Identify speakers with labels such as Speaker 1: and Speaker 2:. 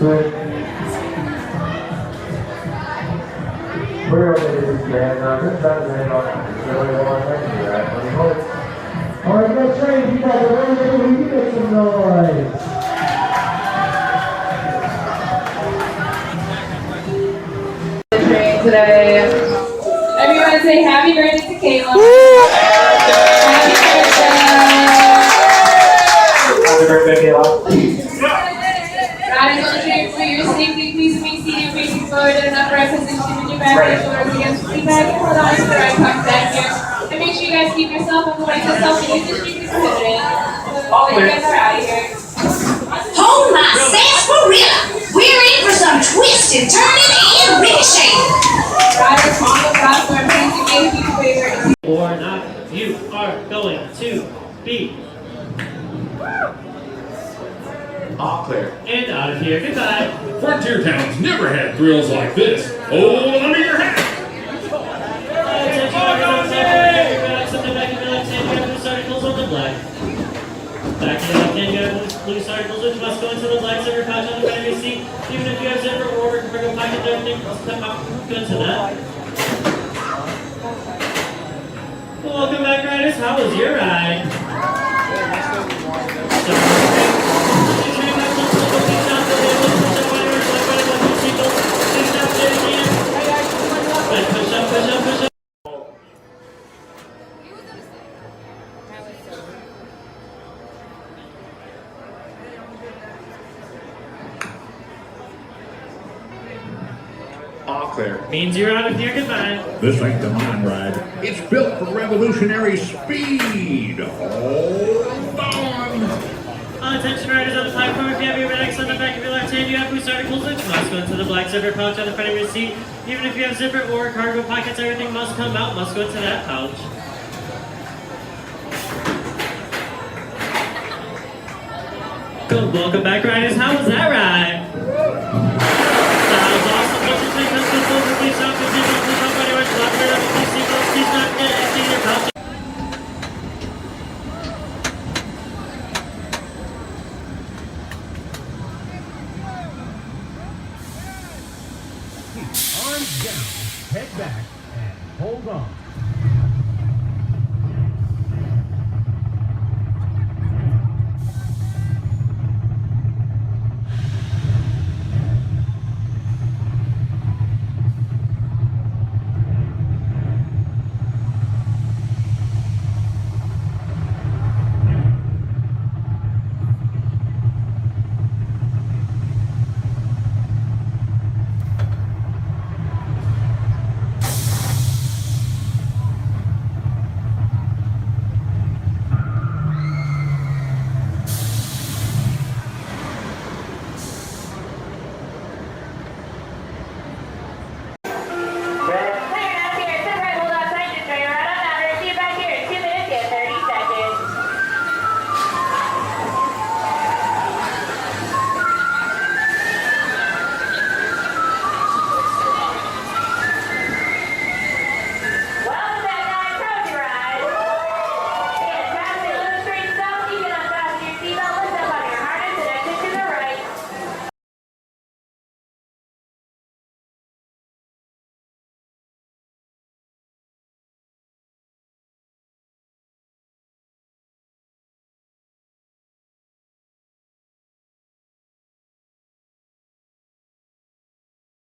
Speaker 1: Alright, let's train. You guys are ready to make some noise.
Speaker 2: Today. Everyone say happy birthday to Kayla. Happy birthday, Kayla. God is on train for your safety. Please remain seated facing forward and upright position with your back and shoulders against the seat back and hold on to the right cock back here. And make sure you guys keep yourself on the right yourself and use the street is prohibited. All you guys are out of here.
Speaker 3: Hold my sarsaparilla! We're in for some twisting, turning, and ricocheting!
Speaker 2: Riders on the platform, please make you favor.
Speaker 4: Or not, you are going to be
Speaker 5: all clear.
Speaker 4: And out of here. Goodbye.
Speaker 6: Frontier towns never had thrills like this. Hold under your hat.
Speaker 4: Back to the left hand, you have blue articles which must go into the legs of your pouch on the front of your seat. Even if you have zipper or cargo pocket, everything must come out. Go into that. Welcome back, riders. How was your ride? Push up, push up, push up.
Speaker 5: All clear.
Speaker 4: Means you're out of here. Goodbye.
Speaker 6: This ain't the mine ride. It's built for revolutionary speed. Hold on.
Speaker 4: Attention riders on the platform, if you have your bags on the back of your left hand, you have boost articles which must go into the black zipper pouch on the front of your seat. Even if you have zipper or cargo pockets, everything must come out, must go into that pouch. Good, welcome back riders. How was that ride? That was awesome. Once your train comes to a full release off your seatbelt, please don't go anywhere. Lock it up with your seatbelts. Please not get empty your pouch.
Speaker 1: Arms down, head back, and hold on.